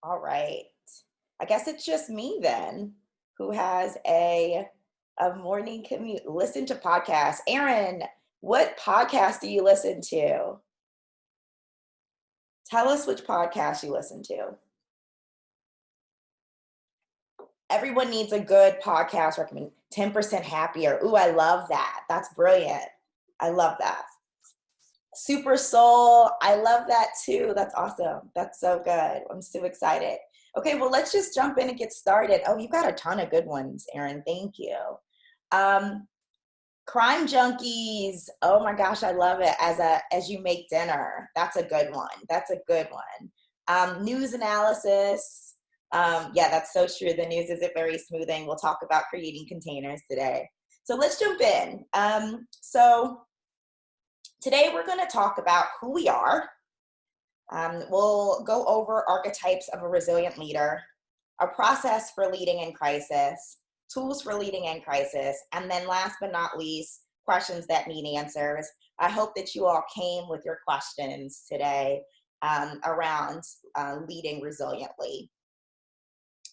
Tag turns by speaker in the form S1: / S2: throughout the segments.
S1: All right. I guess it's just me then who has a morning commute. Listen to podcasts. Aaron, what podcast do you listen to? Tell us which podcast you listen to. Everyone needs a good podcast recommend. 10% happier. Ooh, I love that. That's brilliant. I love that. Super Soul. I love that too. That's awesome. That's so good. I'm so excited. Okay, well, let's just jump in and get started. Oh, you got a ton of good ones, Aaron. Thank you. Um, Crime Junkies. Oh my gosh, I love it. As you make dinner. That's a good one. That's a good one. News analysis. Yeah, that's so true. The news isn't very smoothing. We'll talk about creating containers today. So let's jump in. So today we're going to talk about who we are. We'll go over archetypes of a resilient leader, a process for leading in crisis, tools for leading in crisis, and then last but not least, questions that need answers. I hope that you all came with your questions today around leading resiliently.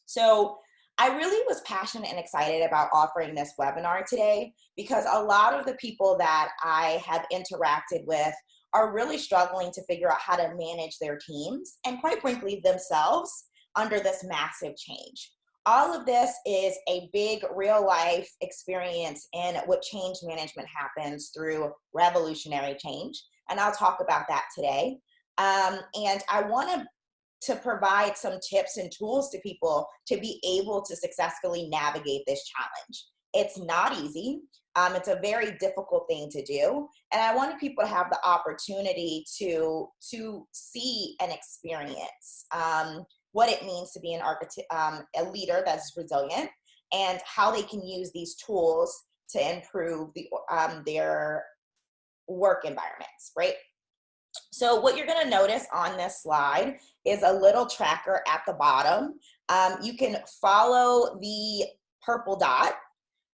S1: So I really was passionate and excited about offering this webinar today because a lot of the people that I have interacted with are really struggling to figure out how to manage their teams and, quite frankly, themselves under this massive change. All of this is a big real life experience in what change management happens through revolutionary change. And I'll talk about that today. And I want to provide some tips and tools to people to be able to successfully navigate this challenge. It's not easy. It's a very difficult thing to do. And I wanted people to have the opportunity to see and experience what it means to be a leader that's resilient and how they can use these tools to improve their work environments, right? So what you're going to notice on this slide is a little tracker at the bottom. You can follow the purple dot,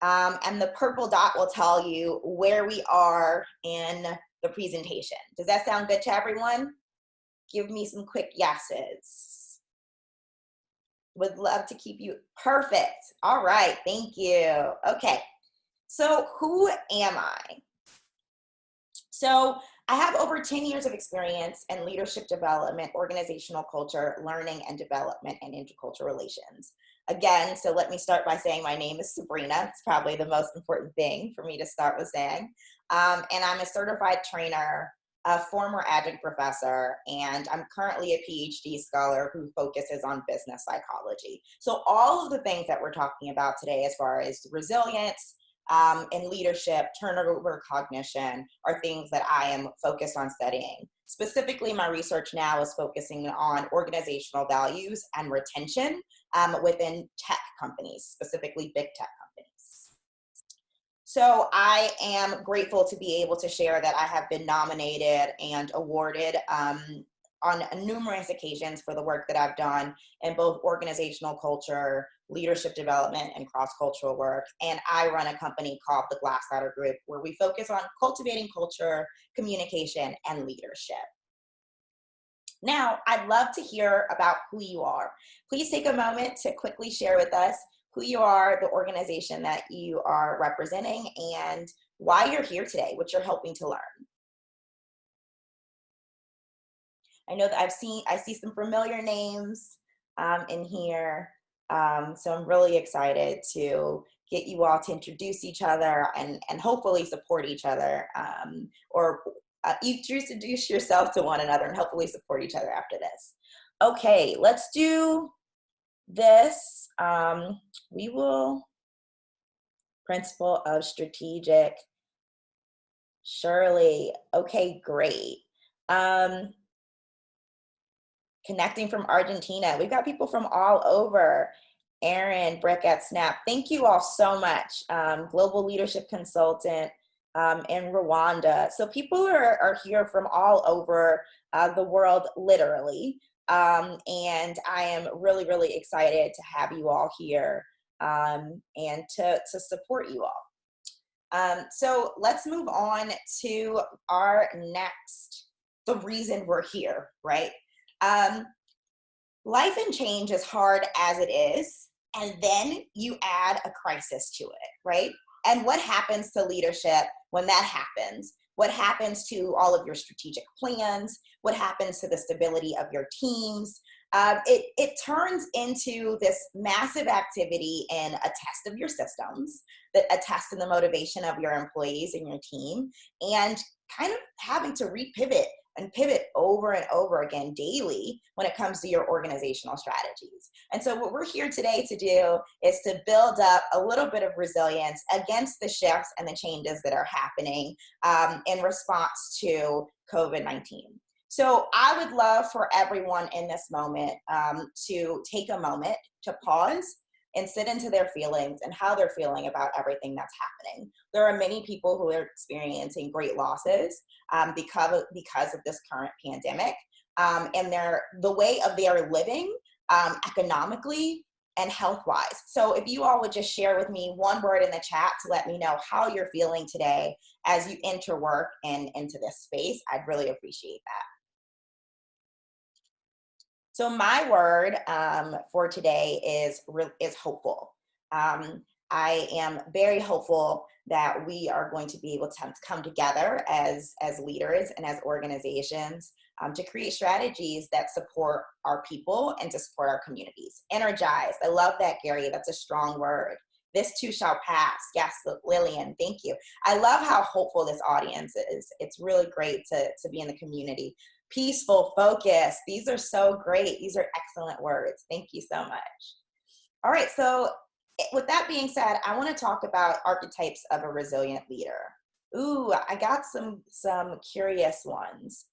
S1: and the purple dot will tell you where we are in the presentation. Does that sound good to everyone? Give me some quick yeses. Would love to keep you perfect. All right, thank you. Okay, so who am I? So I have over 10 years of experience in leadership development, organizational culture, learning and development, and intercultural relations. Again, so let me start by saying my name is Sabrina. It's probably the most important thing for me to start with saying. And I'm a certified trainer, a former adjunct professor, and I'm currently a PhD scholar who focuses on business psychology. So all of the things that we're talking about today as far as resilience, in leadership, turnover cognition are things that I am focused on studying. Specifically, my research now is focusing on organizational values and retention within tech companies, specifically big tech companies. So I am grateful to be able to share that I have been nominated and awarded on numerous occasions for the work that I've done in both organizational culture, leadership development, and cross-cultural work. And I run a company called the Glass Ladder Group, where we focus on cultivating culture, communication, and leadership. Now, I'd love to hear about who you are. Please take a moment to quickly share with us who you are, the organization that you are representing, and why you're here today, what you're helping to learn. I know that I see some familiar names in here. So I'm really excited to get you all to introduce each other and hopefully support each other, or introduce yourself to one another and hopefully support each other after this. Okay, let's do this. We will, principle of strategic. Shirley, okay, great. Connecting from Argentina. We've got people from all over. Aaron, Brick at Snap. Thank you all so much. Global leadership consultant in Rwanda. So people are here from all over the world, literally. And I am really, really excited to have you all here and to support you all. So let's move on to our next, the reason we're here, right? life and change is hard as it is, and then you add a crisis to it, right? And what happens to leadership when that happens? What happens to all of your strategic plans? What happens to the stability of your teams? It turns into this massive activity in a test of your systems, that a test in the motivation of your employees and your team, and kind of having to repivot and pivot over and over again daily when it comes to your organizational strategies. And so what we're here today to do is to build up a little bit of resilience against the shifts and the changes that are happening in response to COVID-19. So I would love for everyone in this moment to take a moment to pause and sit into their feelings and how they're feeling about everything that's happening. There are many people who are experiencing great losses because of this current pandemic, and the way of their living economically and health-wise. So if you all would just share with me one word in the chat to let me know how you're feeling today as you enter work and into this space, I'd really appreciate that. So my word for today is hopeful. I am very hopeful that we are going to be able to come together as leaders and as organizations to create strategies that support our people and to support our communities. Energized. I love that, Gary. That's a strong word. This too shall pass. Yes, Lillian, thank you. I love how hopeful this audience is. It's really great to be in the community. Peaceful, focus. These are so great. These are excellent words. Thank you so much. All right, so with that being said, I want to talk about archetypes of a resilient leader. Ooh, I got some curious ones.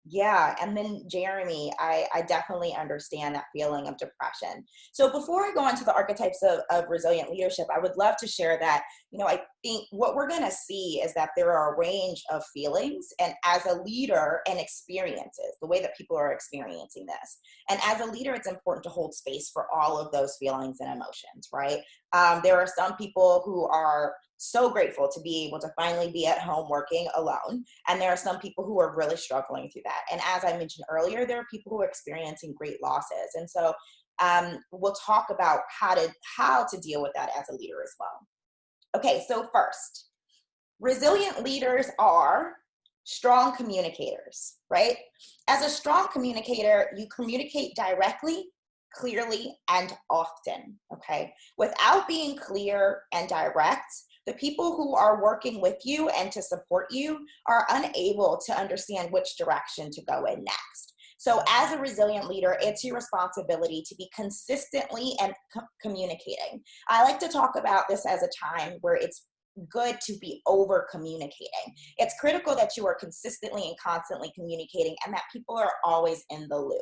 S1: Yeah, and then Jeremy, I definitely understand that feeling of depression. So before I go into the archetypes of resilient leadership, I would love to share that, I think what we're going to see is that there are a range of feelings and as a leader and experiences, the way that people are experiencing this. And as a leader, it's important to hold space for all of those feelings and emotions, right? There are some people who are so grateful to be able to finally be at home working alone. And there are some people who are really struggling through that. And as I mentioned earlier, there are people who are experiencing great losses. And so we'll talk about how to deal with that as a leader as well. Okay, so first, resilient leaders are strong communicators, right? As a strong communicator, you communicate directly, clearly, and often, okay? Without being clear and direct, the people who are working with you and to support you are unable to understand which direction to go in next. So as a resilient leader, it's your responsibility to be consistently and communicating. I like to talk about this as a time where it's good to be over communicating. It's critical that you are consistently and constantly communicating and that people are always in the loop.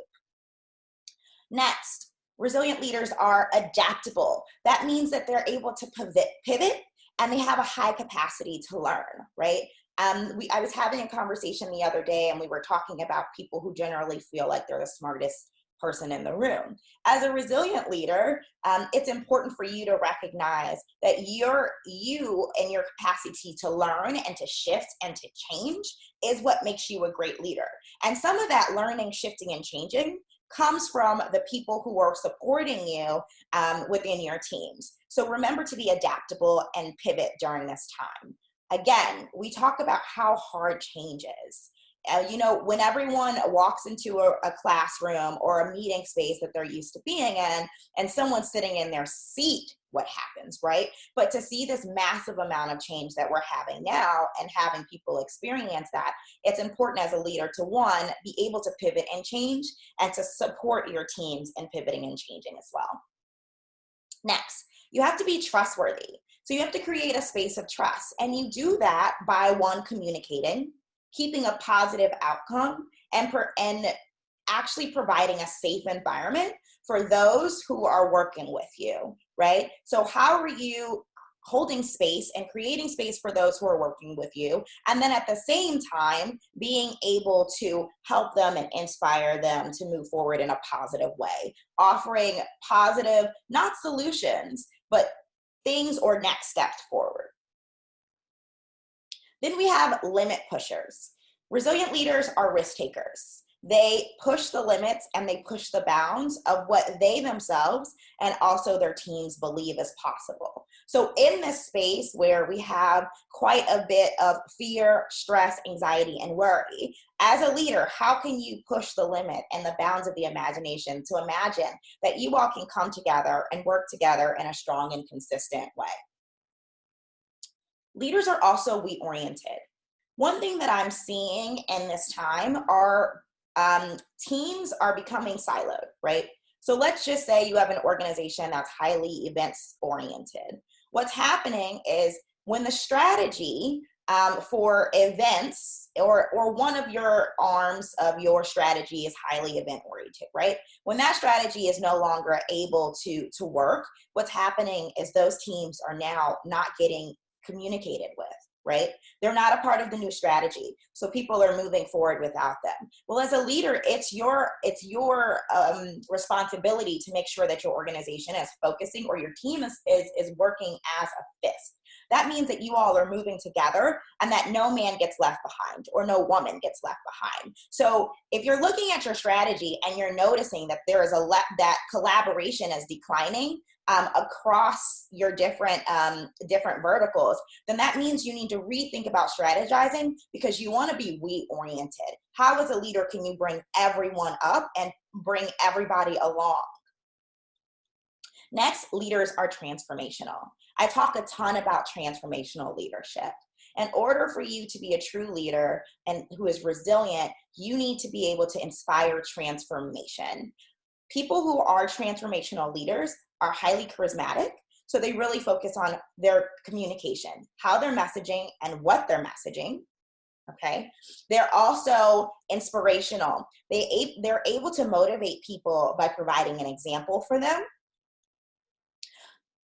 S1: Next, resilient leaders are adaptable. That means that they're able to pivot and they have a high capacity to learn, right? I was having a conversation the other day and we were talking about people who generally feel like they're the smartest person in the room. As a resilient leader, it's important for you to recognize that you and your capacity to learn and to shift and to change is what makes you a great leader. And some of that learning, shifting, and changing comes from the people who are supporting you within your teams. So remember to be adaptable and pivot during this time. Again, we talk about how hard change is. When everyone walks into a classroom or a meeting space that they're used to being in and someone's sitting in their seat, what happens, right? But to see this massive amount of change that we're having now and having people experience that, it's important as a leader to, one, be able to pivot and change and to support your teams in pivoting and changing as well. Next, you have to be trustworthy. So you have to create a space of trust. And you do that by, one, communicating, keeping a positive outcome, and actually providing a safe environment for those who are working with you, right? So how are you holding space and creating space for those who are working with you, and then at the same time being able to help them and inspire them to move forward in a positive way, offering positive, not solutions, but things or next steps forward. Then we have limit pushers. Resilient leaders are risk takers. They push the limits and they push the bounds of what they themselves and also their teams believe is possible. So in this space where we have quite a bit of fear, stress, anxiety, and worry, as a leader, how can you push the limit and the bounds of the imagination to imagine that you all can come together and work together in a strong and consistent way? Leaders are also we-oriented. One thing that I'm seeing in this time are teams are becoming siloed, right? So let's just say you have an organization that's highly events oriented. What's happening is when the strategy for events or one of your arms of your strategy is highly event oriented, right? When that strategy is no longer able to work, what's happening is those teams are now not getting communicated with, right? They're not a part of the new strategy. So people are moving forward without them. Well, as a leader, it's your responsibility to make sure that your organization is focusing or your team is working as a fist. That means that you all are moving together and that no man gets left behind or no woman gets left behind. So if you're looking at your strategy and you're noticing that there is that collaboration is declining across your different verticals, then that means you need to rethink about strategizing because you want to be we-oriented. How as a leader can you bring everyone up and bring everybody along? Next, leaders are transformational. I talk a ton about transformational leadership. In order for you to be a true leader and who is resilient, you need to be able to inspire transformation. People who are transformational leaders are highly charismatic, so they really focus on their communication, how they're messaging and what they're messaging. Okay, they're also inspirational. They're able to motivate people by providing an example for them.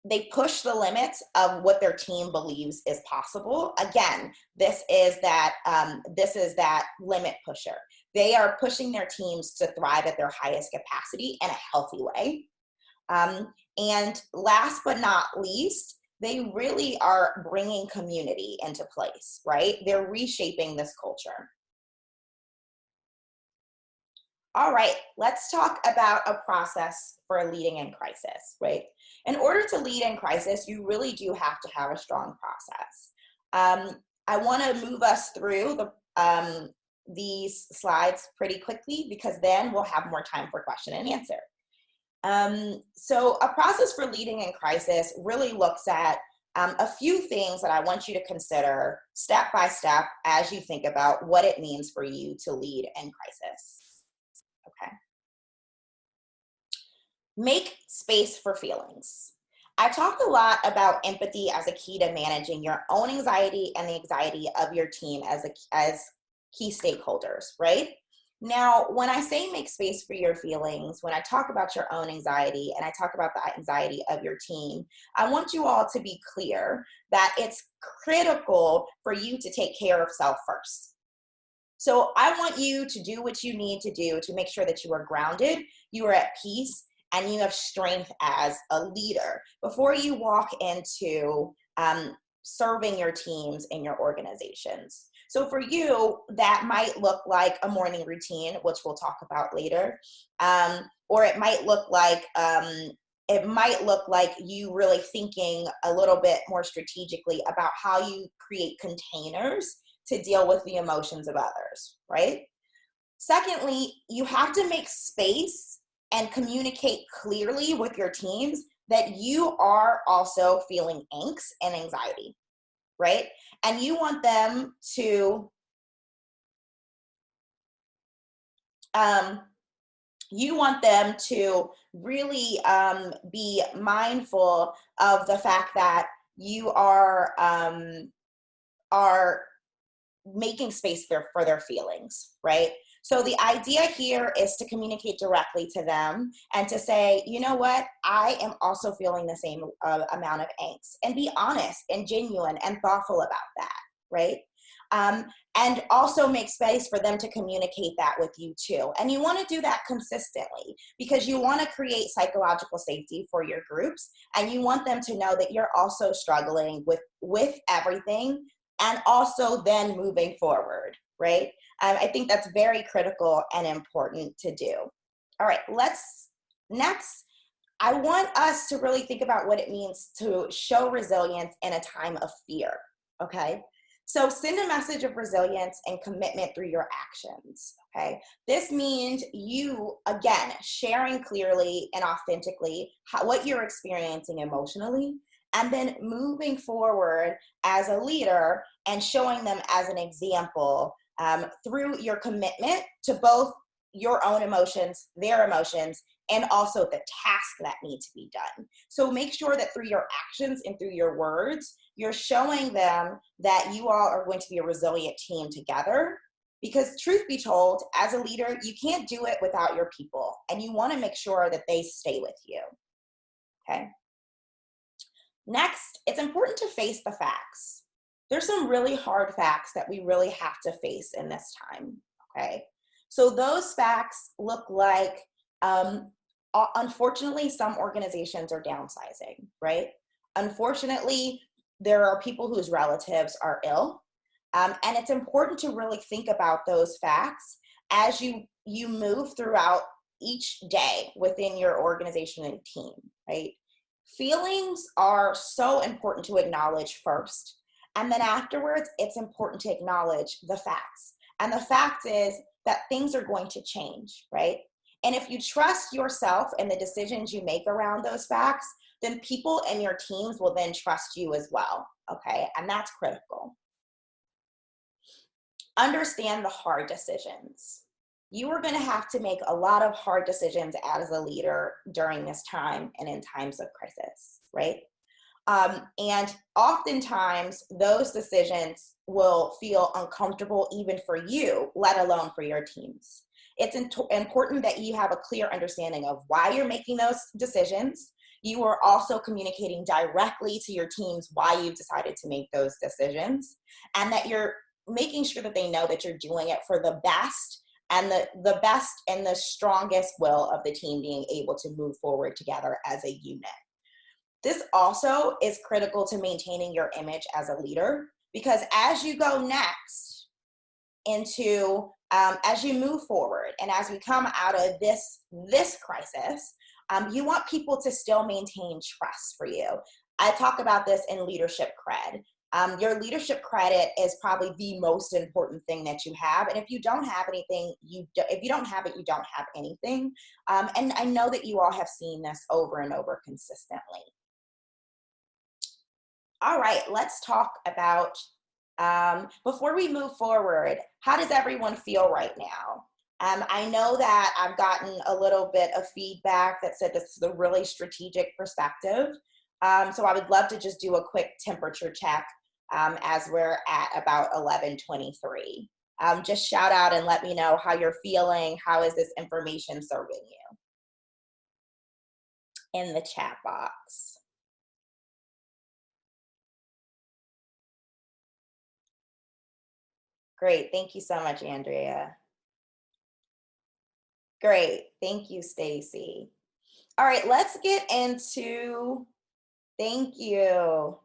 S1: They push the limits of what their team believes is possible. Again, this is that limit pusher. They are pushing their teams to thrive at their highest capacity in a healthy way. And last but not least, they really are bringing community into place, right? They're reshaping this culture. All right, let's talk about a process for leading in crisis, right? In order to lead in crisis, you really do have to have a strong process. I want to move us through these slides pretty quickly because then we'll have more time for question and answer. So a process for leading in crisis really looks at a few things that I want you to consider step by step as you think about what it means for you to lead in crisis. Okay. Make space for feelings. I talk a lot about empathy as a key to managing your own anxiety and the anxiety of your team as key stakeholders, right? Now, when I say make space for your feelings, when I talk about your own anxiety and I talk about the anxiety of your team, I want you all to be clear that it's critical for you to take care of self first. So I want you to do what you need to do to make sure that you are grounded, you are at peace, and you have strength as a leader before you walk into serving your teams in your organizations. So for you, that might look like a morning routine, which we'll talk about later, or it might look like you really thinking a little bit more strategically about how you create containers to deal with the emotions of others, right? Secondly, you have to make space and communicate clearly with your teams that you are also feeling angst and anxiety, right? And you want them to really be mindful of the fact that you are making space for their feelings, right? So the idea here is to communicate directly to them and to say, you know what, I am also feeling the same amount of angst, and be honest and genuine and thoughtful about that, right? And also make space for them to communicate that with you too. And you want to do that consistently because you want to create psychological safety for your groups, and you want them to know that you're also struggling with everything and also then moving forward, right? I think that's very critical and important to do. All right, next, I want us to really think about what it means to show resilience in a time of fear, okay? So send a message of resilience and commitment through your actions, okay? This means you, again, sharing clearly and authentically what you're experiencing emotionally, and then moving forward as a leader and showing them as an example through your commitment to both your own emotions, their emotions, and also the task that need to be done. So make sure that through your actions and through your words, you're showing them that you all are going to be a resilient team together. Because truth be told, as a leader, you can't do it without your people, and you want to make sure that they stay with you, okay? Next, it's important to face the facts. There's some really hard facts that we really have to face in this time, okay? So those facts look like, unfortunately, some organizations are downsizing, right? Unfortunately, there are people whose relatives are ill. And it's important to really think about those facts as you move throughout each day within your organization and team, right? Feelings are so important to acknowledge first. And then afterwards, it's important to acknowledge the facts. And the fact is that things are going to change, right? And if you trust yourself and the decisions you make around those facts, then people and your teams will then trust you as well, okay? And that's critical. Understand the hard decisions. You are going to have to make a lot of hard decisions as a leader during this time and in times of crisis, right? And oftentimes those decisions will feel uncomfortable even for you, let alone for your teams. It's important that you have a clear understanding of why you're making those decisions. You are also communicating directly to your teams why you've decided to make those decisions, and that you're making sure that they know that you're doing it for the best and the best and the strongest will of the team being able to move forward together as a unit. This also is critical to maintaining your image as a leader, because as you go next into, as you move forward and as we come out of this crisis, you want people to still maintain trust for you. I talk about this in leadership cred. Your leadership credit is probably the most important thing that you have. And if you don't have anything, if you don't have it, you don't have anything. And I know that you all have seen this over and over consistently. All right, let's talk about, before we move forward, how does everyone feel right now? I know that I've gotten a little bit of feedback that said this is a really strategic perspective. So I would love to just do a quick temperature check as we're at about 11:23. Just shout out and let me know how you're feeling. How is this information serving you? In the chat box. Great, thank you so much, Andrea. Great, thank you, Stacy. All right, let's get into, thank you.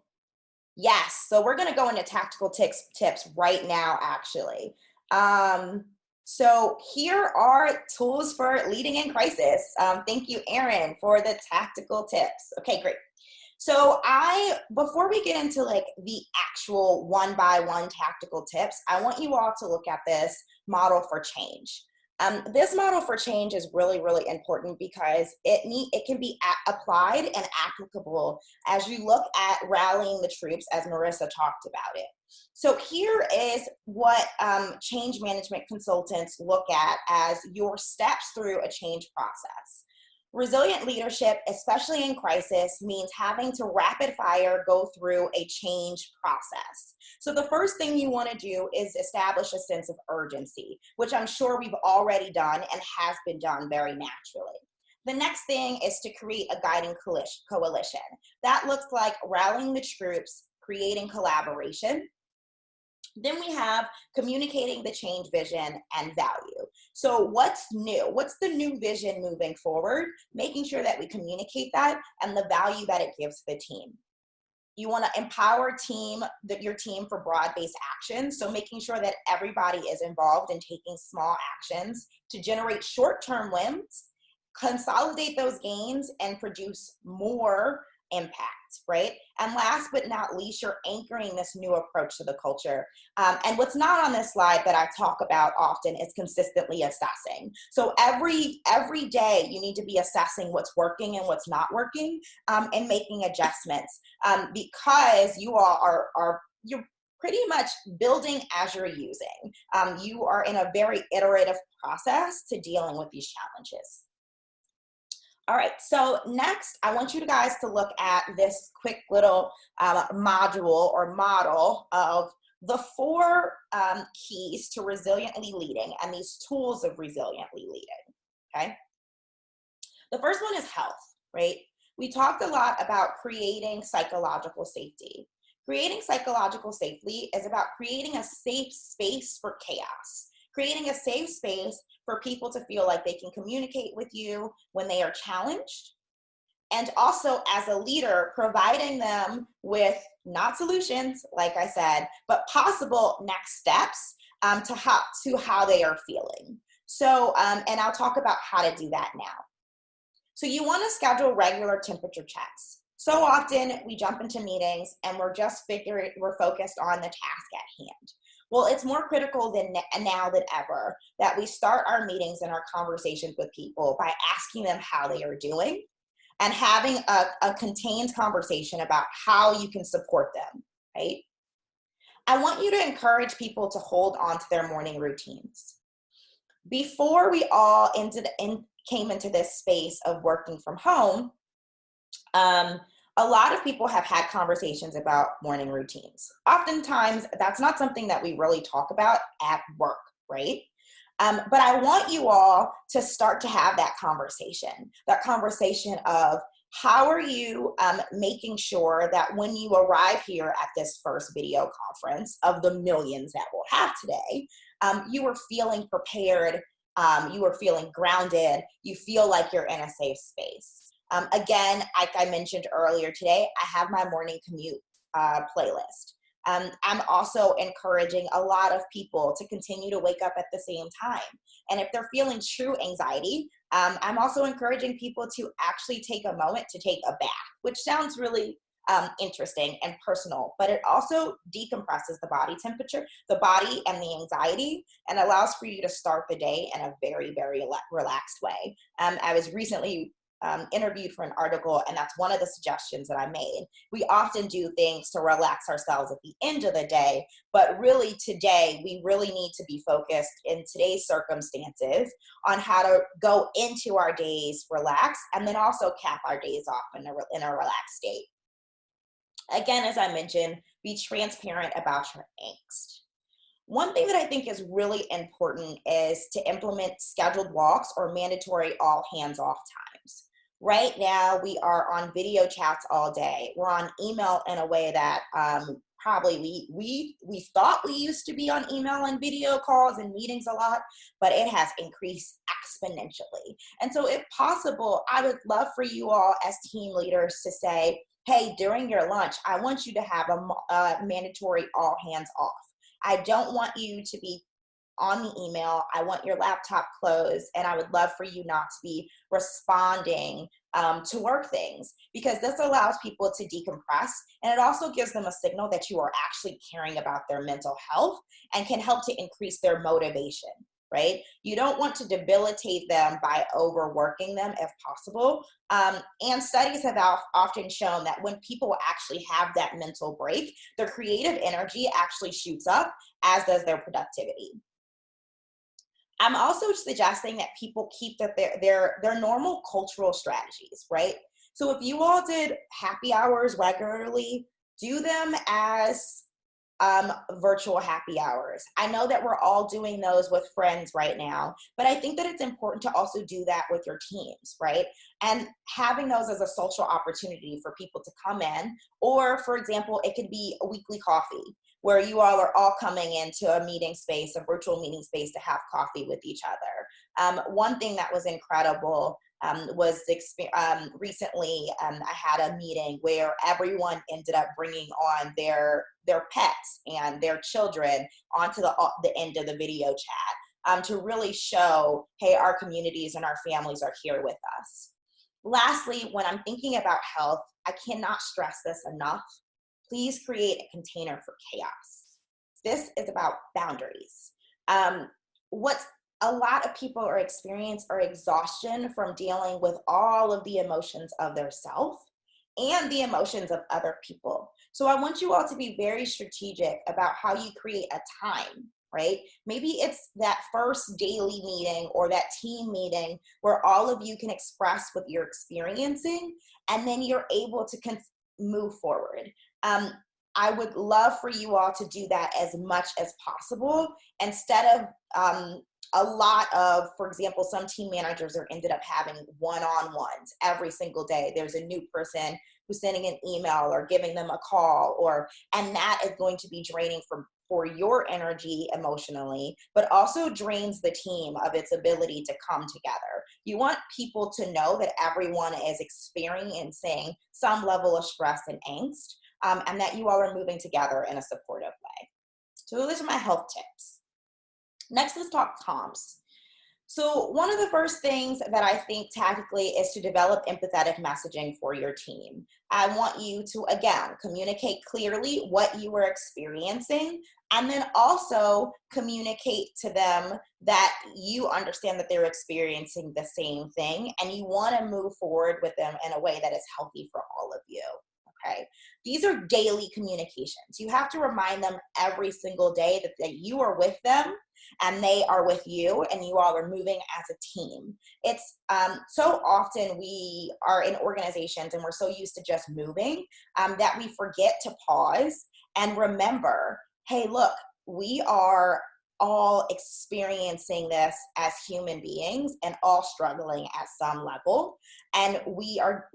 S1: Yes, so we're gonna go into tactical tips right now, actually. So here are tools for leading in crisis. Thank you, Erin, for the tactical tips. Okay, great. So before we get into like the actual one-by-one tactical tips, I want you all to look at this model for change. This model for change is really, really important because it can be applied and applicable as you look at rallying the troops, as Marissa talked about it. So here is what change management consultants look at as your steps through a change process. Resilient leadership, especially in crisis, means having to rapid fire go through a change process. So the first thing you want to do is establish a sense of urgency, which I'm sure we've already done and has been done very naturally. The next thing is to create a guiding coalition. That looks like rallying the troops, creating collaboration. Then we have communicating the change vision and value. So what's new? What's the new vision moving forward? Making sure that we communicate that and the value that it gives the team. You want to empower your team for broad-based action. So making sure that everybody is involved in taking small actions to generate short-term wins, consolidate those gains, and produce more impact, right? And last but not least, you're anchoring this new approach to the culture. And what's not on this slide that I talk about often is consistently assessing. So every day you need to be assessing what's working and what's not working, and making adjustments, because you all you're pretty much building as you're using. You are in a very iterative process to dealing with these challenges. All right, so next, I want you guys to look at this quick little module or model of the 4 keys to resiliently leading and these tools of resiliently leading, okay? The first one is health, right? We talked a lot about creating psychological safety. Creating psychological safety is about creating a safe space for chaos. Creating a safe space for people to feel like they can communicate with you when they are challenged. And also, as a leader, providing them with not solutions, like I said, but possible next steps to how they are feeling. So, and I'll talk about how to do that now. So you want to schedule regular temperature checks. So often we jump into meetings and we're focused on the task at hand. Well, it's more critical now than ever that we start our meetings and our conversations with people by asking them how they are doing and having a contained conversation about how you can support them, right? I want you to encourage people to hold on to their morning routines. Before we all came into this space of working from home, a lot of people have had conversations about morning routines. Oftentimes, that's not something that we really talk about at work, right? But I want you all to start to have that conversation of how are you making sure that when you arrive here at this first video conference of the millions that we'll have today, you are feeling prepared, you are feeling grounded, you feel like you're in a safe space. Again, like I mentioned earlier today, I have my morning commute playlist. I'm also encouraging a lot of people to continue to wake up at the same time. And if they're feeling true anxiety, I'm also encouraging people to actually take a moment to take a bath, which sounds really interesting and personal, but it also decompresses the body temperature, the body and the anxiety, and allows for you to start the day in a very, very relaxed way. I was recently interviewed for an article, and that's one of the suggestions that I made. We often do things to relax ourselves at the end of the day, but really today, we really need to be focused in today's circumstances on how to go into our days relaxed, and then also cap our days off in a relaxed state. Again, as I mentioned, be transparent about your angst. One thing that I think is really important is to implement scheduled walks or mandatory all hands off times. Right now, we are on video chats all day. We're on email in a way that probably we thought we used to be on email and video calls and meetings a lot, but it has increased exponentially. And so if possible, I would love for you all as team leaders to say, hey, during your lunch, I want you to have a mandatory all hands off. I don't want you to be on the email. I want your laptop closed, and I would love for you not to be responding to work things, because this allows people to decompress, and it also gives them a signal that you are actually caring about their mental health and can help to increase their motivation, right? You don't want to debilitate them by overworking them if possible. And studies have often shown that when people actually have that mental break, their creative energy actually shoots up, as does their productivity. I'm also suggesting that people keep their normal cultural strategies, right? So if you all did happy hours regularly, do them as virtual happy hours. I know that we're all doing those with friends right now, but I think that it's important to also do that with your teams, right? and having those as a social opportunity for people to come in. Or for example, it could be a weekly coffee where you all are all coming into a meeting space, a virtual meeting space, to have coffee with each other. One thing that was incredible was recently I had a meeting where everyone ended up bringing on their pets and their children onto the end of the video chat to really show, hey, our communities and our families are here with us. Lastly, when I'm thinking about health, I cannot stress this enough. Please create a container for chaos. This is about boundaries. What a lot of people are experiencing are exhaustion from dealing with all of the emotions of their self and the emotions of other people. So I want you all to be very strategic about how you create a time, right? Maybe it's that first daily meeting or that team meeting where all of you can express what you're experiencing, and then you're able to move forward. I would love for you all to do that as much as possible instead of a lot of, for example, some team managers are ended up having one-on-ones every single day. There's a new person who's sending an email or giving them a call, and that is going to be draining for your energy emotionally, but also drains the team of its ability to come together. You want people to know that everyone is experiencing some level of stress and angst, and that you all are moving together in a supportive way. So those are my health tips. Next, let's talk comms. So one of the first things that I think tactically is to develop empathetic messaging for your team. I want you to, again, communicate clearly what you are experiencing, and then also communicate to them that you understand that they're experiencing the same thing, and you want to move forward with them in a way that is healthy for all of you. Okay. These are daily communications. You have to remind them every single day that you are with them and they are with you, and you all are moving as a team. It's so often we are in organizations and we're so used to just moving that we forget to pause and remember, hey, look, we are all experiencing this as human beings and all struggling at some level. And we are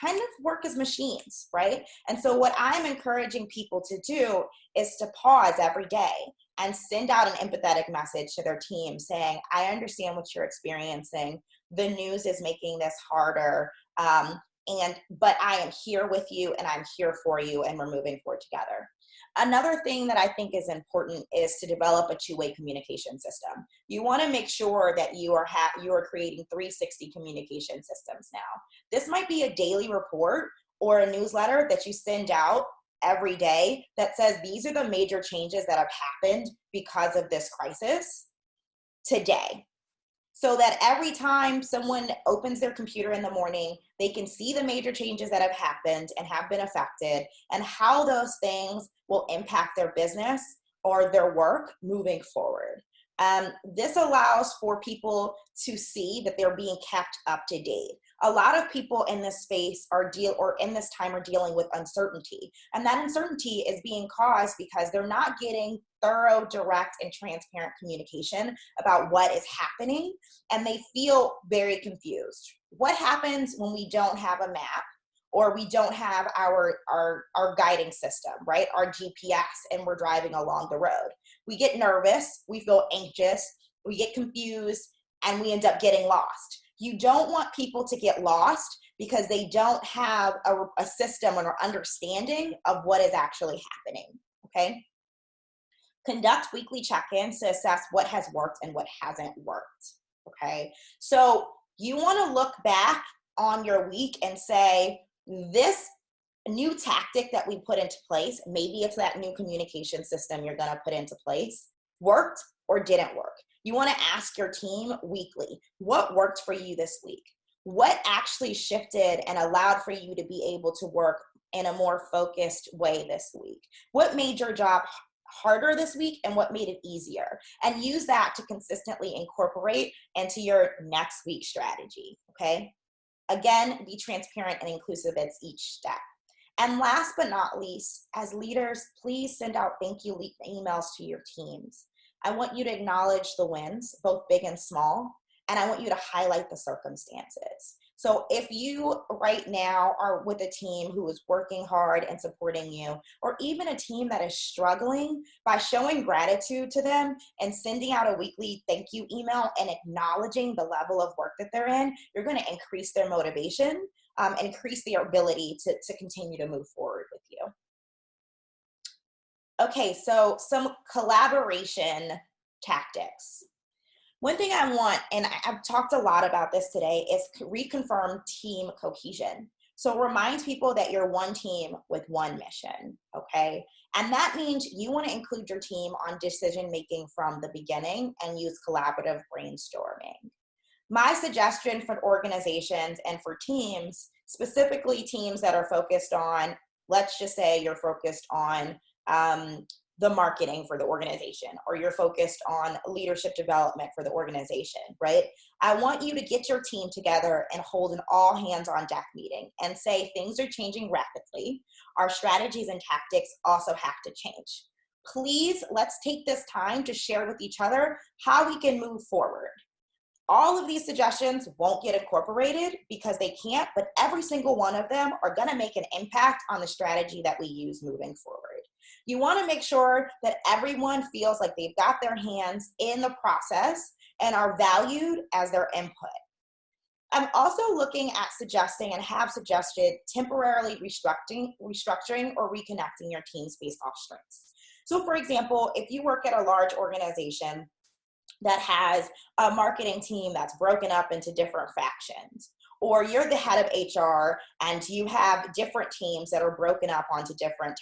S1: kind of work as machines, right? And so what I'm encouraging people to do is to pause every day and send out an empathetic message to their team saying, I understand what you're experiencing. The news is making this harder. But I am here with you and I'm here for you, and we're moving forward together. Another thing that I think is important is to develop a two-way communication system. You want to make sure that you are creating 360 communication systems now. This might be a daily report or a newsletter that you send out every day that says these are the major changes that have happened because of this crisis today. So that every time someone opens their computer in the morning, they can see the major changes that have happened and have been affected, and how those things will impact their business or their work moving forward. This allows for people to see that they're being kept up to date. A lot of people in this space in this time are dealing with uncertainty, and that uncertainty is being caused because they're not getting thorough, direct, and transparent communication about what is happening, and they feel very confused. What happens when we don't have a map, or we don't have our guiding system, right? Our GPS, and we're driving along the road? We get nervous, we feel anxious, we get confused, and we end up getting lost. You don't want people to get lost because they don't have a system or understanding of what is actually happening, okay? Conduct weekly check-ins to assess what has worked and what hasn't worked, okay? So you want to look back on your week and say, this new tactic that we put into place, maybe it's that new communication system you're going to put into place, worked or didn't work. You want to ask your team weekly, what worked for you this week? What actually shifted and allowed for you to be able to work in a more focused way this week? What made your job harder this week and what made it easier? And use that to consistently incorporate into your next week's strategy, okay? Again, be transparent and inclusive at each step. And last but not least, as leaders, please send out thank you emails to your teams. I want you to acknowledge the wins, both big and small, and I want you to highlight the circumstances. So if you right now are with a team who is working hard and supporting you, or even a team that is struggling, by showing gratitude to them and sending out a weekly thank you email and acknowledging the level of work that they're in, you're going to increase their motivation, increase their ability to continue to move forward with you. Okay, so some collaboration tactics. One thing I want, and I've talked a lot about this today, is reconfirm team cohesion. So remind people that you're one team with one mission, okay? And that means you want to include your team on decision making from the beginning and use collaborative brainstorming. My suggestion for organizations and for teams, specifically teams that are focused on, let's just say you're focused on the marketing for the organization, or you're focused on leadership development for the organization, right? I want you to get your team together and hold an all hands on deck meeting and say things are changing rapidly. Our strategies and tactics also have to change. Please, let's take this time to share with each other how we can move forward. All of these suggestions won't get incorporated because they can't, but every single one of them are going to make an impact on the strategy that we use moving forward. You want to make sure that everyone feels like they've got their hands in the process and are valued as their input. I'm also looking at suggesting and have suggested temporarily restructuring or reconnecting your teams based off strengths. So for example, if you work at a large organization that has a marketing team that's broken up into different factions, or you're the head of HR and you have different teams that are broken up onto different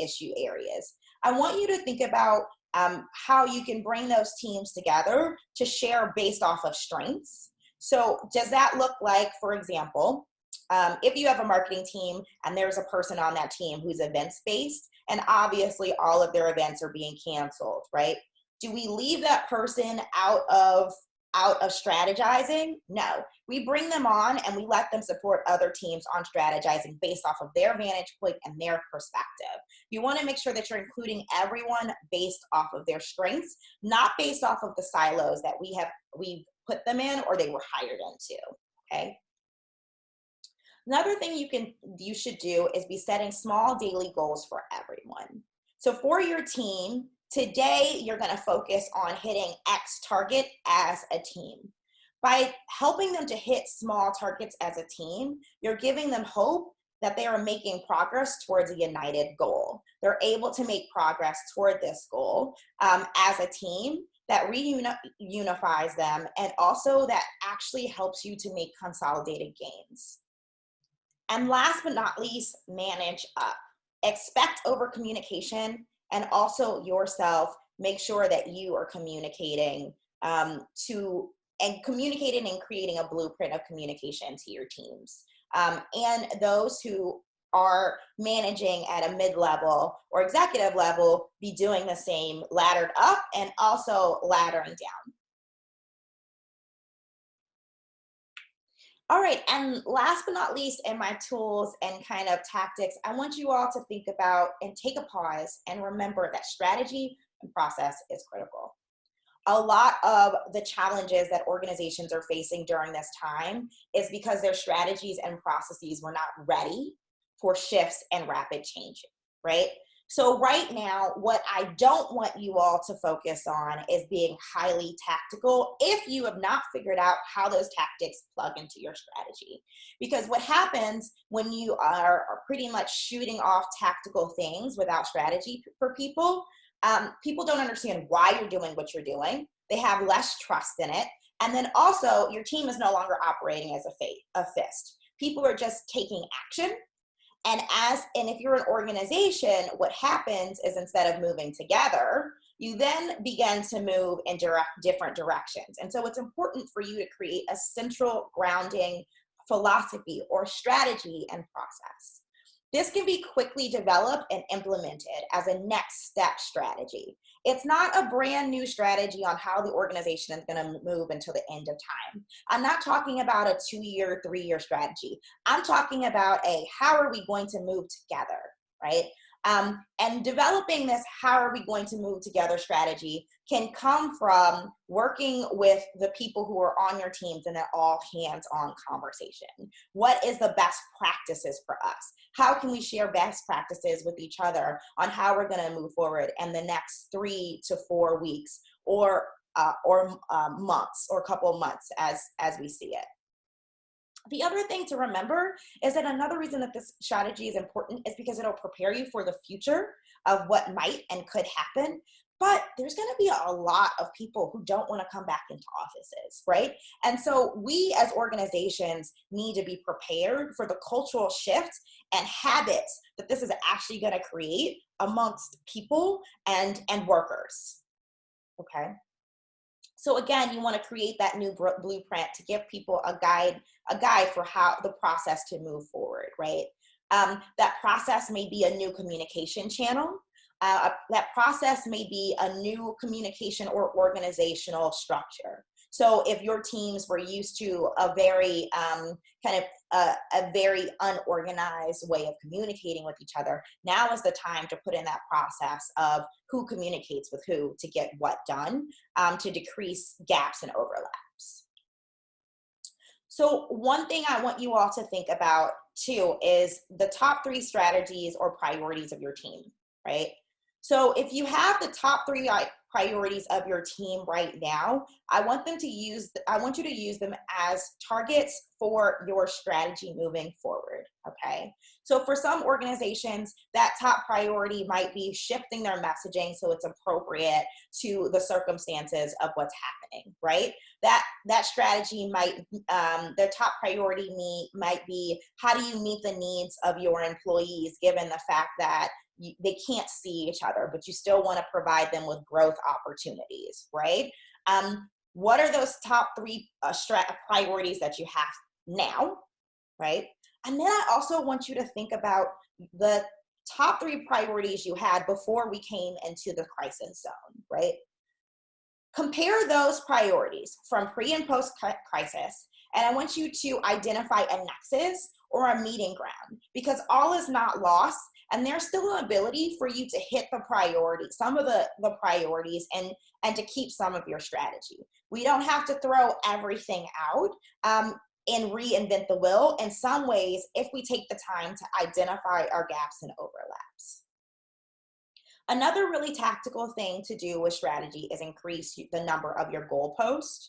S1: issue areas, I want you to think about how you can bring those teams together to share based off of strengths. So does that look like, for example, if you have a marketing team and there's a person on that team who's events-based, and obviously all of their events are being canceled, right? Do we leave that person out of strategizing? No, we bring them on and we let them support other teams on strategizing based off of their vantage point and their perspective. You want to make sure that you're including everyone based off of their strengths, not based off of the silos that we've put them in or they were hired into, okay? Another thing you should do is be setting small daily goals for everyone. So for your team, today, you're going to focus on hitting X target as a team. By helping them to hit small targets as a team, you're giving them hope that they are making progress towards a united goal. They're able to make progress toward this goal as a team that reunifies them, and also that actually helps you to make consolidated gains. And last but not least, manage up. Expect over communication. And also yourself, make sure that you are communicating and creating a blueprint of communication to your teams. And those who are managing at a mid-level or executive level, be doing the same, laddered up and also laddering down. All right, and last but not least in my tools and kind of tactics, I want you all to think about and take a pause and remember that strategy and process is critical. A lot of the challenges that organizations are facing during this time is because their strategies and processes were not ready for shifts and rapid change, right? So right now, what I don't want you all to focus on is being highly tactical if you have not figured out how those tactics plug into your strategy. Because what happens when you are pretty much shooting off tactical things without strategy for people, people don't understand why you're doing what you're doing. They have less trust in it. And then also, your team is no longer operating as a fist. People are just taking action. And if you're an organization, what happens is instead of moving together, you then begin to move in different directions. And so it's important for you to create a central grounding philosophy or strategy and process. This can be quickly developed and implemented as a next step strategy. It's not a brand new strategy on how the organization is going to move until the end of time. I'm not talking about a 2-year, 3-year strategy. I'm talking about how are we going to move together, right? And developing this how are we going to move together strategy can come from working with the people who are on your teams in an all hands-on conversation. What is the best practices for us? How can we share best practices with each other on how we're going to move forward in the next 3 to 4 weeks or months or a couple of months as we see it. The other thing to remember is that another reason that this strategy is important is because it'll prepare you for the future of what might and could happen. But there's going to be a lot of people who don't want to come back into offices, right? And so we as organizations need to be prepared for the cultural shift and habits that this is actually going to create amongst people and workers, okay? So again, you want to create that new blueprint to give people a guide for how the process to move forward, right? That process may be a new communication channel. That process may be a new communication or organizational structure. So if your teams were used to a very a very unorganized way of communicating with each other, now is the time to put in that process of who communicates with who to get what done, to decrease gaps and overlaps. So one thing I want you all to think about too is the top 3 strategies or priorities of your team, right? So if you have the top 3 priorities of your team right now, I want you to use them as targets for your strategy moving forward, okay? So for some organizations, that top priority might be shifting their messaging so it's appropriate to the circumstances of what's happening, right? That strategy might, the top priority might be, how do you meet the needs of your employees given the fact that they can't see each other, but you still want to provide them with growth opportunities, right? What are those top 3 priorities that you have now, right? And then I also want you to think about the top 3 priorities you had before we came into the crisis zone, right? Compare those priorities from pre and post crisis, and I want you to identify a nexus or a meeting ground, because all is not lost. And there's still an ability for you to hit the priority, some of the priorities, and to keep some of your strategy. We don't have to throw everything out and reinvent the wheel. In some ways, if we take the time to identify our gaps and overlaps. Another really tactical thing to do with strategy is increase the number of your goalposts.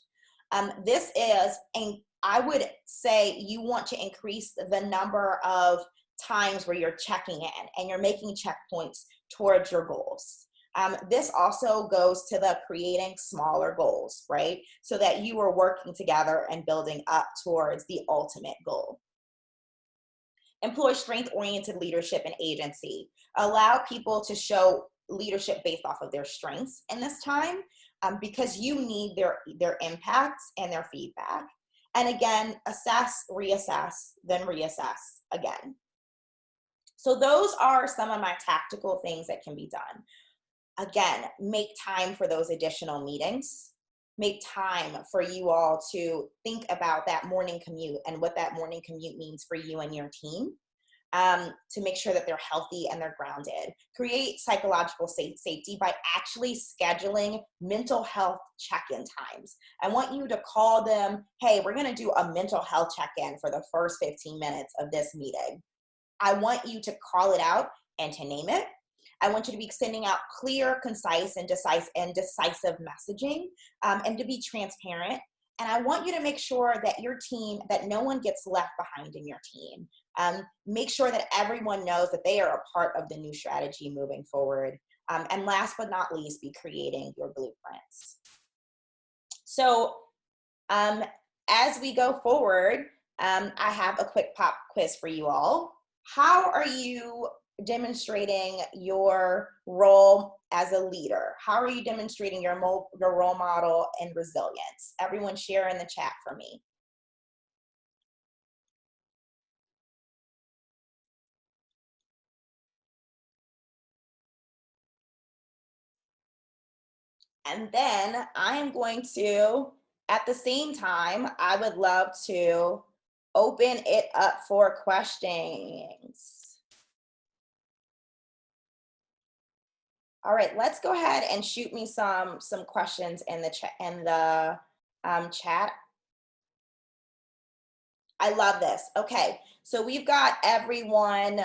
S1: This is, I would say you want to increase the number of times where you're checking in and you're making checkpoints towards your goals. This also goes to the creating smaller goals, right? So that you are working together and building up towards the ultimate goal. Employ strength-oriented leadership and agency. Allow people to show leadership based off of their strengths in this time, because you need their impacts and their feedback. And again, assess, reassess, then reassess again. So those are some of my tactical things that can be done. Again, make time for those additional meetings. Make time for you all to think about that morning commute and what that morning commute means for you and your team, to make sure that they're healthy and they're grounded. Create psychological safety by actually scheduling mental health check-in times. I want you to call them, hey, we're gonna do a mental health check-in for the first 15 minutes of this meeting. I want you to call it out and to name it. I want you to be sending out clear, concise, and decisive messaging, and to be transparent. And I want you to make sure that your team, that no one gets left behind in your team. Make sure that everyone knows that they are a part of the new strategy moving forward. And last but not least, be creating your blueprints. So as we go forward, I have a quick pop quiz for you all. How are you demonstrating your role as a leader? How are you demonstrating your role model and resilience? Everyone share in the chat for me. And then I am going to, at the same time, I would love to open it up for questions. All right, let's go ahead and shoot me some questions in the chat. I love this. Okay, so we've got everyone.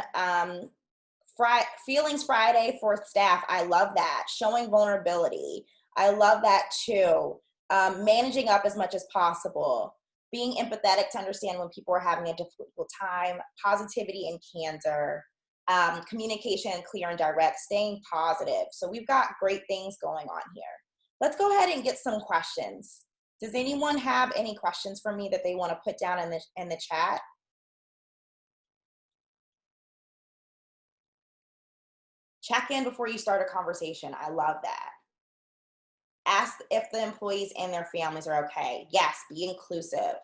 S1: Feelings Friday for staff. I love that. Showing vulnerability. I love that too. Managing up as much as possible. Being empathetic to understand when people are having a difficult time. Positivity and candor. Communication, clear and direct. Staying positive. So we've got great things going on here. Let's go ahead and get some questions. Does anyone have any questions for me that they want to put down in the chat? Check in before you start a conversation. I love that. Ask if the employees and their families are okay. Yes, be inclusive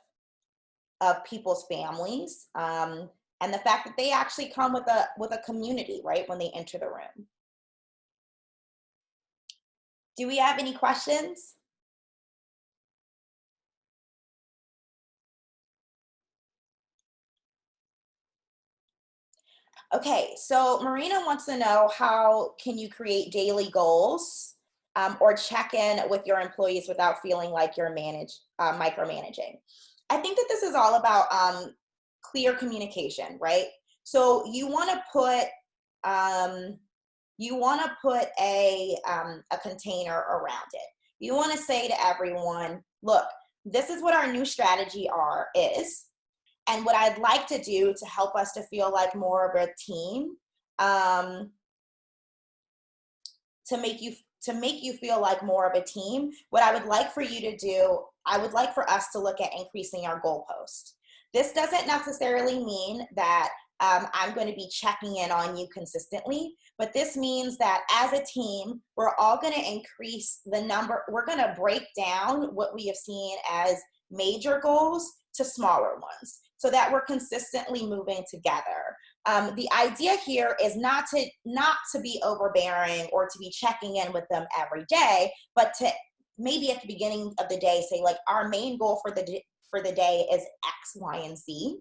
S1: of people's families, and the fact that they actually come with a community, right, when they enter the room. Do we have any questions? Okay, so Marina wants to know, how can you create daily goals or check in with your employees without feeling like you're micromanaging? I think that this is all about clear communication, right? So you want to put a container around it. You want to say to everyone, look, this is what our new strategy is. And what I'd like to do to help us to feel like more of a team, to make you feel like more of a team, what I would like for you to do, I would like for us to look at increasing our goalpost. This doesn't necessarily mean that I'm going to be checking in on you consistently, but this means that as a team, we're all going to increase the number. We're going to break down what we have seen as major goals to smaller ones so that we're consistently moving together. The idea here is not to be overbearing or to be checking in with them every day, but to maybe at the beginning of the day say, like, our main goal for the day is X, Y, and Z.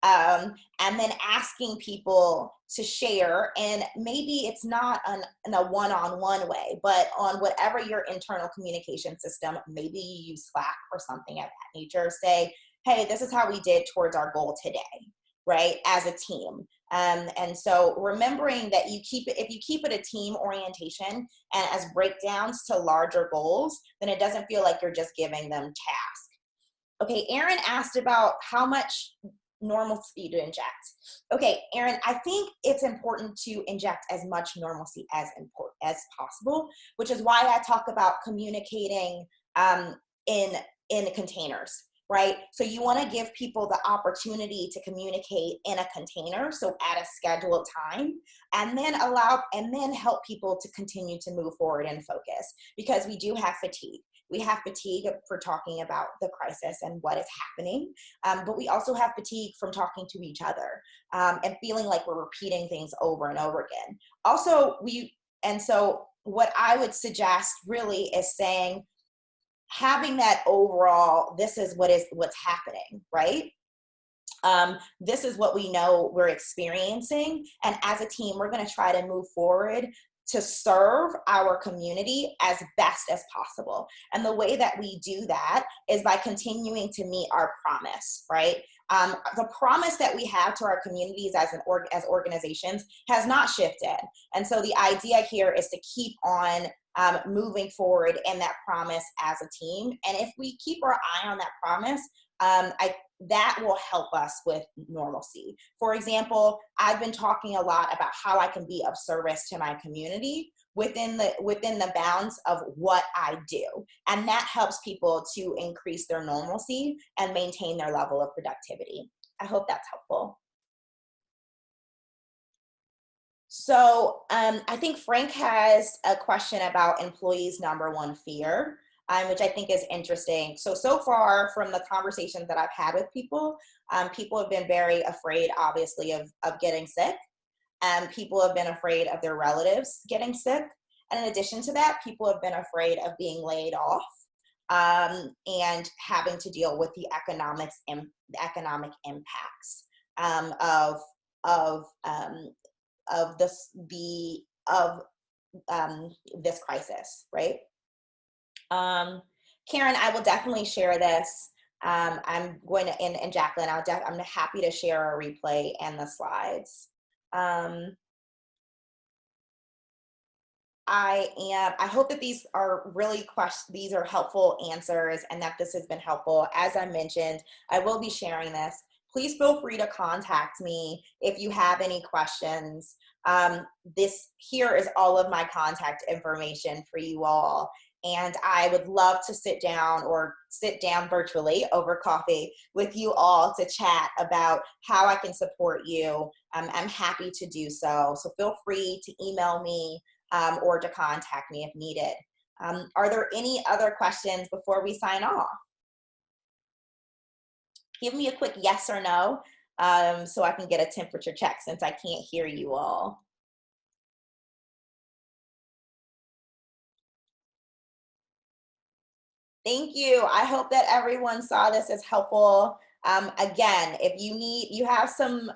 S1: And then asking people to share, and maybe it's not in a one-on-one way, but on whatever your internal communication system, maybe you use Slack or something of that nature, say, hey, this is how we did towards our goal today, right, as a team. And so remembering that if you keep it a team orientation and as breakdowns to larger goals, then it doesn't feel like you're just giving them tasks. Okay, Aaron asked about how much normalcy to inject. Okay, Aaron, I think it's important to inject as much normalcy as possible, which is why I talk about communicating in containers, right? So you want to give people the opportunity to communicate in a container, so at a scheduled time, and then help people to continue to move forward and focus, because we do have fatigue. We have fatigue for talking about the crisis and what is happening, but we also have fatigue from talking to each other and feeling like we're repeating things over and over again. So what I would suggest really is saying, having that overall, this is what's happening, right? This is what we know we're experiencing, and as a team, we're going to try to move forward to serve our community as best as possible. And the way that we do that is by continuing to meet our promise, right? The promise that we have to our communities as organizations has not shifted. And so the idea here is to keep on moving forward in that promise as a team. And if we keep our eye on that promise, that will help us with normalcy. For example, I've been talking a lot about how I can be of service to my community within the bounds of what I do. And that helps people to increase their normalcy and maintain their level of productivity. I hope that's helpful. So I think Frank has a question about employees' number one fear, which I think is interesting. So far from the conversations that I've had with people, people have been very afraid, obviously, of getting sick. People have been afraid of their relatives getting sick. And in addition to that, people have been afraid of being laid off and having to deal with the economic impacts of this crisis, right? Karen, I will definitely share this. I'm going to, and Jacqueline, I'm happy to share a replay and the slides. I hope that these are really these are helpful answers and that this has been helpful. As I mentioned, I will be sharing this. Please feel free to contact me if you have any questions. Here is all of my contact information for you all. And I would love to sit down virtually over coffee with you all to chat about how I can support you. I'm happy to do so. So feel free to email me or to contact me if needed. Are there any other questions before we sign off? Give me a quick yes or no so I can get a temperature check since I can't hear you all. Thank you. I hope that everyone saw this as helpful. Again, if you have some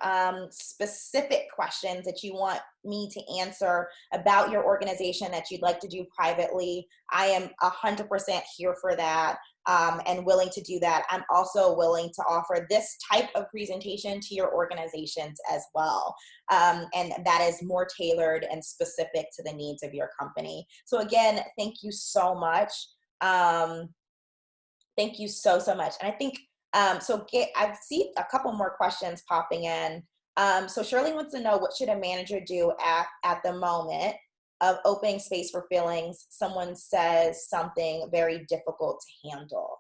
S1: specific questions that you want me to answer about your organization that you'd like to do privately, I am 100% here for that and willing to do that. I'm also willing to offer this type of presentation to your organizations as well. And that is more tailored and specific to the needs of your company. So again, thank you so much. Thank you so much. And I think I've seen a couple more questions popping in. So Shirley wants to know, what should a manager do at the moment of opening space for feelings someone says something very difficult to handle?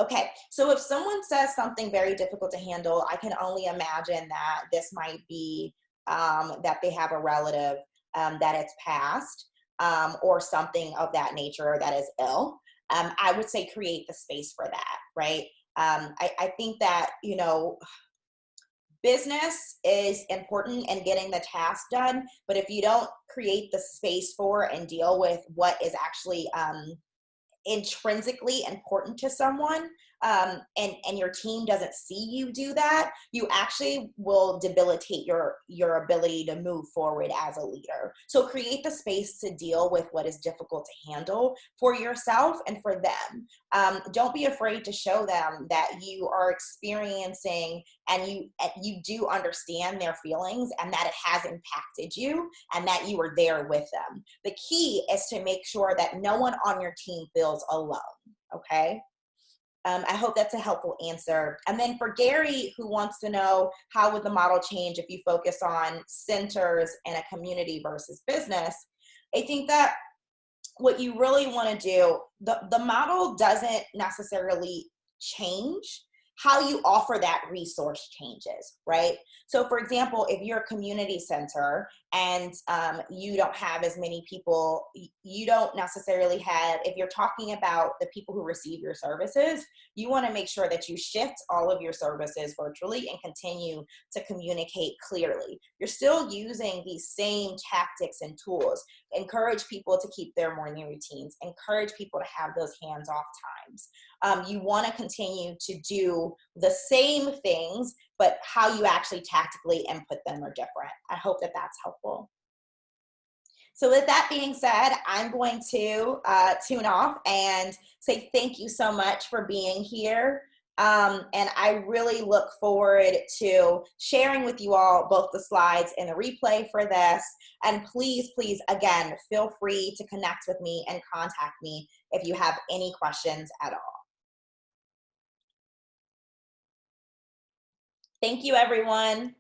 S1: Okay, so if someone says something very difficult to handle, I can only imagine that this might be that they have a relative that it's passed or something of that nature that is ill. I would say create the space for that, right? I think that, business is important in getting the task done, but if you don't create the space for and deal with what is actually intrinsically important to someone, and your team doesn't see you do that, you actually will debilitate your ability to move forward as a leader. So create the space to deal with what is difficult to handle for yourself and for them. Don't be afraid to show them that you are experiencing and you do understand their feelings and that it has impacted you and that you are there with them. The key is to make sure that no one on your team feels alone, okay? I hope that's a helpful answer. And then for Gary, who wants to know, how would the model change if you focus on centers and a community versus business? I think that what you really want to do, the model doesn't necessarily change. How you offer that resource changes, right? So for example, if you're a community center and you don't have as many people, you don't necessarily have, if you're talking about the people who receive your services, you want to make sure that you shift all of your services virtually and continue to communicate clearly. You're still using these same tactics and tools. Encourage people to keep their morning routines. Encourage people to have those hands-off times. You want to continue to do the same things, but how you actually tactically input them are different. I hope that that's helpful. So with that being said, I'm going to tune off and say thank you so much for being here. And I really look forward to sharing with you all both the slides and the replay for this. And please, please, again, feel free to connect with me and contact me if you have any questions at all. Thank you, everyone.